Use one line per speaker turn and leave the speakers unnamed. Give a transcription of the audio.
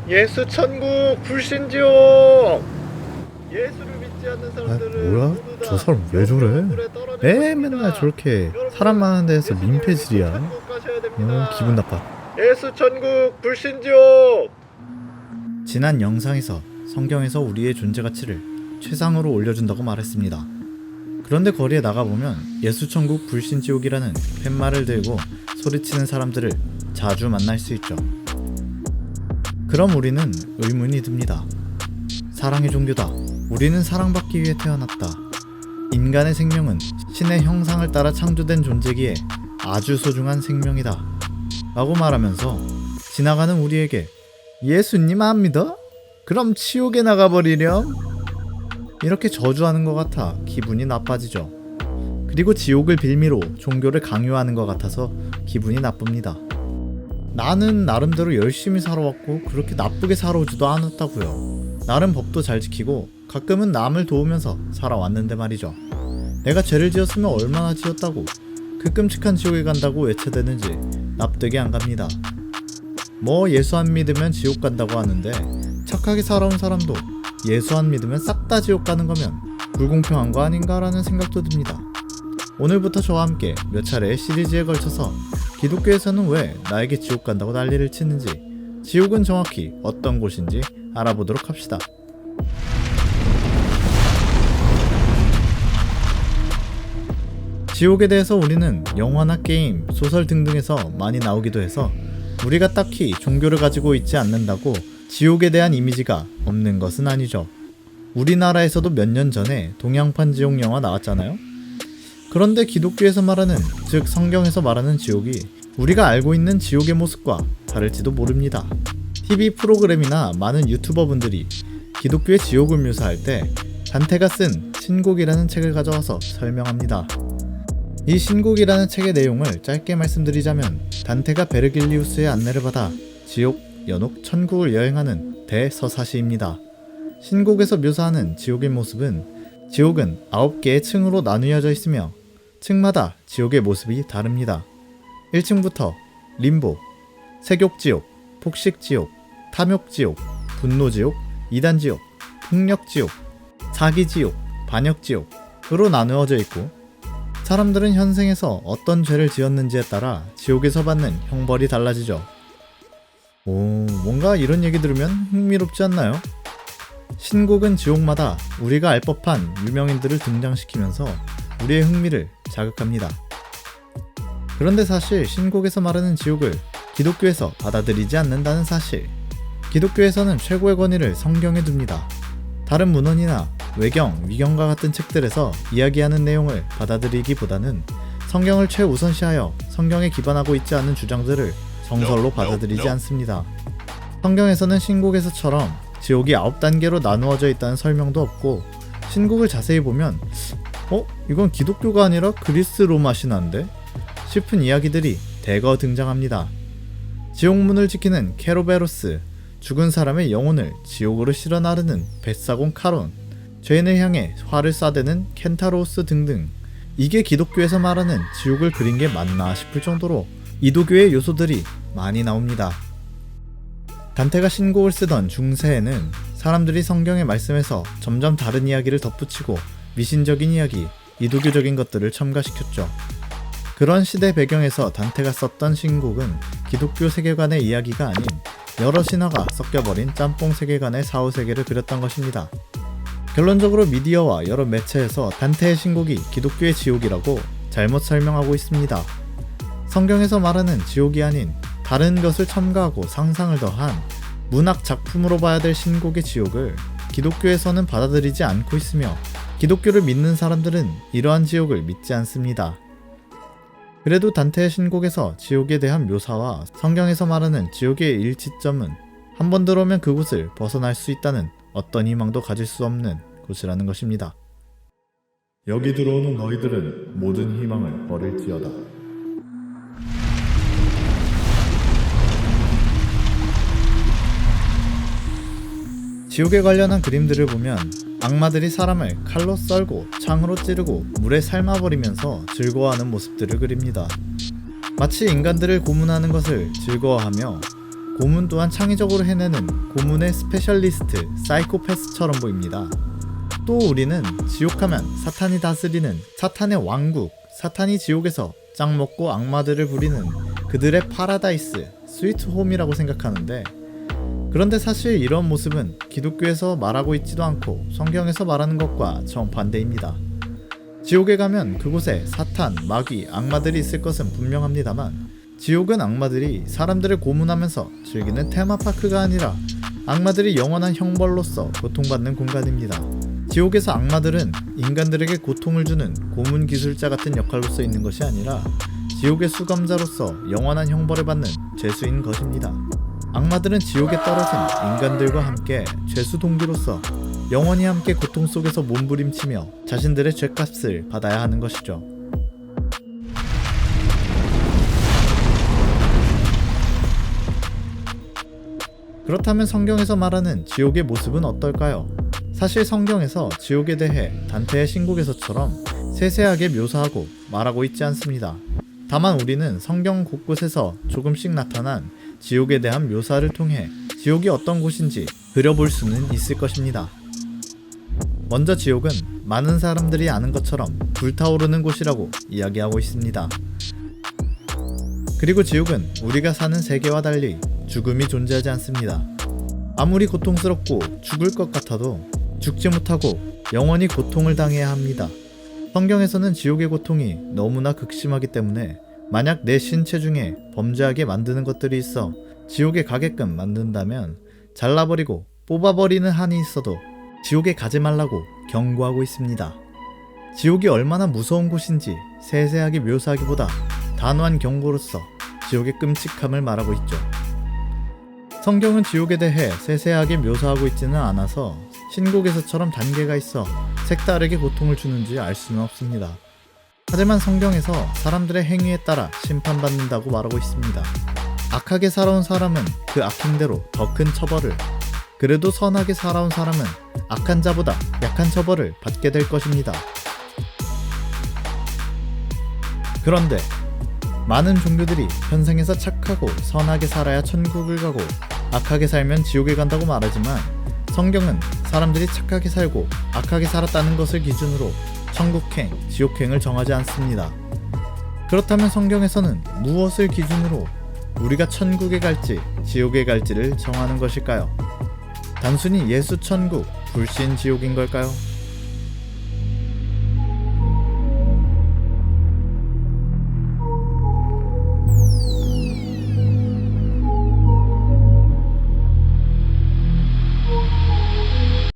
예수 천국 불신지옥. 예수를 믿지 않는 사람들은
뭐야?
모두 다
저 사람 왜 저래?
물에 떨어질 것입니다.
맨날 저렇게
여러분,
사람 많은 데서
예수님
민폐질이야.
천국 가셔야 됩니다.
기분 나빠.
예수 천국 불신지옥.
지난 영상에서 성경에서 우리의 존재 가치를 최상으로 올려준다고 말했습니다. 그런데 거리에 나가보면 예수천국 불신지옥이라는 팻말을 들고 소리치는 사람들을 자주 만날 수 있죠. 그럼 우리는 의문이 듭니다. 사랑의 종교다. 우리는 사랑받기 위해 태어났다. 인간의 생명은 신의 형상을 따라 창조된 존재기에 아주 소중한 생명이다. 라고 말하면서 지나가는 우리에게 예수님 안 믿어? 그럼 지옥에 나가버리렴? 이렇게 저주하는 것 같아 기분이 나빠지죠. 그리고 지옥을 빌미로 종교를 강요하는 것 같아서 기분이 나쁩니다. 나는 나름대로 열심히 살아왔고 그렇게 나쁘게 살아오지도 않았다고요. 나름 법도 잘 지키고 가끔은 남을 도우면서 살아왔는데 말이죠. 내가 죄를 지었으면 얼마나 지었다고 그 끔찍한 지옥에 간다고 외쳐대는지 납득이 안 갑니다. 뭐 예수 안 믿으면 지옥 간다고 하는데 착하게 살아온 사람도 예수 안 믿으면 싹 다 지옥 가는 거면 불공평한 거 아닌가라는 생각도 듭니다. 오늘부터 저와 함께 몇 차례의 시리즈에 걸쳐서 기독교에서는 왜 나에게 지옥 간다고 난리를 치는지, 지옥은 정확히 어떤 곳인지 알아보도록 합시다. 지옥에 대해서 우리는 영화나 게임, 소설 등등에서 많이 나오기도 해서 우리가 딱히 종교를 가지고 있지 않는다고 지옥에 대한 이미지가 없는 것은 아니죠. 우리나라에서도 몇 년 전에 동양판 지옥 영화 나왔잖아요. 그런데 기독교에서 말하는, 즉 성경에서 말하는 지옥이 우리가 알고 있는 지옥의 모습과 다를지도 모릅니다. TV 프로그램이나 많은 유튜버분들이 기독교의 지옥을 묘사할 때 단테가 쓴 신곡이라는 책을 가져와서 설명합니다. 이 신곡이라는 책의 내용을 짧게 말씀드리자면, 단테가 베르길리우스의 안내를 받아 지옥, 연옥, 천국을 여행하는 대서사시입니다. 신곡에서 묘사하는 지옥의 모습은, 지옥은 9개의 층으로 나누어져 있으며 층마다 지옥의 모습이 다릅니다. 1층부터 림보, 세욕지옥, 폭식지옥, 탐욕지옥, 분노지옥, 이단지옥, 폭력지옥, 사기지옥, 반역지옥으로 나누어져 있고, 사람들은 현생에서 어떤 죄를 지었는지에 따라 지옥에서 받는 형벌이 달라지죠. 뭔가 이런 얘기 들으면 흥미롭지 않나요? 신곡은 지옥마다 우리가 알 법한 유명인들을 등장시키면서 우리의 흥미를 자극합니다. 그런데 사실 신곡에서 말하는 지옥을 기독교에서 받아들이지 않는다는 사실. 기독교에서는 최고의 권위를 성경에 둡니다. 다른 문헌이나 외경, 위경과 같은 책들에서 이야기하는 내용을 받아들이기보다는 성경을 최우선시하여 성경에 기반하고 있지 않은 주장들을 정설로 받아들이지 않습니다. 성경에서는 신곡에서처럼 지옥이 9단계로 나누어져 있다는 설명도 없고, 신곡을 자세히 보면 이건 기독교가 아니라 그리스 로마 신화인데? 싶은 이야기들이 대거 등장합니다. 지옥문을 지키는 케로베로스, 죽은 사람의 영혼을 지옥으로 실어 나르는 벳사곤 카론, 죄인을 향해 활을 쏴대는 켄타로우스 등등. 이게 기독교에서 말하는 지옥을 그린 게 맞나 싶을 정도로 이도교의 요소들이 많이 나옵니다. 단테가 신곡을 쓰던 중세에는 사람들이 성경의 말씀에서 점점 다른 이야기를 덧붙이고 미신적인 이야기, 이도교적인 것들을 첨가시켰죠. 그런 시대 배경에서 단테가 썼던 신곡은 기독교 세계관의 이야기가 아닌 여러 신화가 섞여버린 짬뽕 세계관의 사후세계를 그렸던 것입니다. 결론적으로 미디어와 여러 매체에서 단테의 신곡이 기독교의 지옥이라고 잘못 설명하고 있습니다. 성경에서 말하는 지옥이 아닌 다른 것을 첨가하고 상상을 더한 문학 작품으로 봐야 될 신곡의 지옥을 기독교에서는 받아들이지 않고 있으며, 기독교를 믿는 사람들은 이러한 지옥을 믿지 않습니다. 그래도 단테의 신곡에서 지옥에 대한 묘사와 성경에서 말하는 지옥의 일치점은 한번 들어오면 그곳을 벗어날 수 있다는 어떤 희망도 가질 수 없는 곳이라는 것입니다. 여기 들어오는 너희들은 모든 희망을 버릴지어다. 지옥에 관련한 그림들을 보면 악마들이 사람을 칼로 썰고 창으로 찌르고 물에 삶아버리면서 즐거워하는 모습들을 그립니다. 마치 인간들을 고문하는 것을 즐거워하며 고문 또한 창의적으로 해내는 고문의 스페셜리스트 사이코패스처럼 보입니다. 또 우리는 지옥하면 사탄이 다스리는 사탄의 왕국, 사탄이 지옥에서 짱 먹고 악마들을 부리는 그들의 파라다이스, 스위트홈이라고 생각하는데, 그런데 사실 이런 모습은 기독교에서 말하고 있지도 않고 성경에서 말하는 것과 정반대입니다. 지옥에 가면 그곳에 사탄, 마귀, 악마들이 있을 것은 분명합니다만, 지옥은 악마들이 사람들을 고문하면서 즐기는 테마파크가 아니라 악마들이 영원한 형벌로서 고통받는 공간입니다. 지옥에서 악마들은 인간들에게 고통을 주는 고문 기술자 같은 역할로서 있는 것이 아니라 지옥의 수감자로서 영원한 형벌을 받는 죄수인 것입니다. 악마들은 지옥에 떨어진 인간들과 함께 죄수 동기로서 영원히 함께 고통 속에서 몸부림치며 자신들의 죄값을 받아야 하는 것이죠. 그렇다면 성경에서 말하는 지옥의 모습은 어떨까요? 사실 성경에서 지옥에 대해 단테의 신곡에서처럼 세세하게 묘사하고 말하고 있지 않습니다. 다만 우리는 성경 곳곳에서 조금씩 나타난 지옥에 대한 묘사를 통해 지옥이 어떤 곳인지 그려볼 수는 있을 것입니다. 먼저 지옥은 많은 사람들이 아는 것처럼 불타오르는 곳이라고 이야기하고 있습니다. 그리고 지옥은 우리가 사는 세계와 달리 죽음이 존재하지 않습니다. 아무리 고통스럽고 죽을 것 같아도 죽지 못하고 영원히 고통을 당해야 합니다. 성경에서는 지옥의 고통이 너무나 극심하기 때문에 만약 내 신체 중에 범죄하게 만드는 것들이 있어 지옥에 가게끔 만든다면 잘라버리고 뽑아버리는 한이 있어도 지옥에 가지 말라고 경고하고 있습니다. 지옥이 얼마나 무서운 곳인지 세세하게 묘사하기보다 단호한 경고로서 지옥의 끔찍함을 말하고 있죠. 성경은 지옥에 대해 세세하게 묘사하고 있지는 않아서 신곡에서처럼 단계가 있어 색다르게 고통을 주는지 알 수는 없습니다. 하지만 성경에서 사람들의 행위에 따라 심판받는다고 말하고 있습니다. 악하게 살아온 사람은 그 악행대로 더 큰 처벌을, 그래도 선하게 살아온 사람은 악한 자보다 약한 처벌을 받게 될 것입니다. 그런데 많은 종교들이 현생에서 착하고 선하게 살아야 천국을 가고 악하게 살면 지옥에 간다고 말하지만, 성경은 사람들이 착하게 살고 악하게 살았다는 것을 기준으로 천국행, 지옥행을 정하지 않습니다. 그렇다면 성경에서는 무엇을 기준으로 우리가 천국에 갈지 지옥에 갈지를 정하는 것일까요? 단순히 예수 천국, 불신 지옥인 걸까요?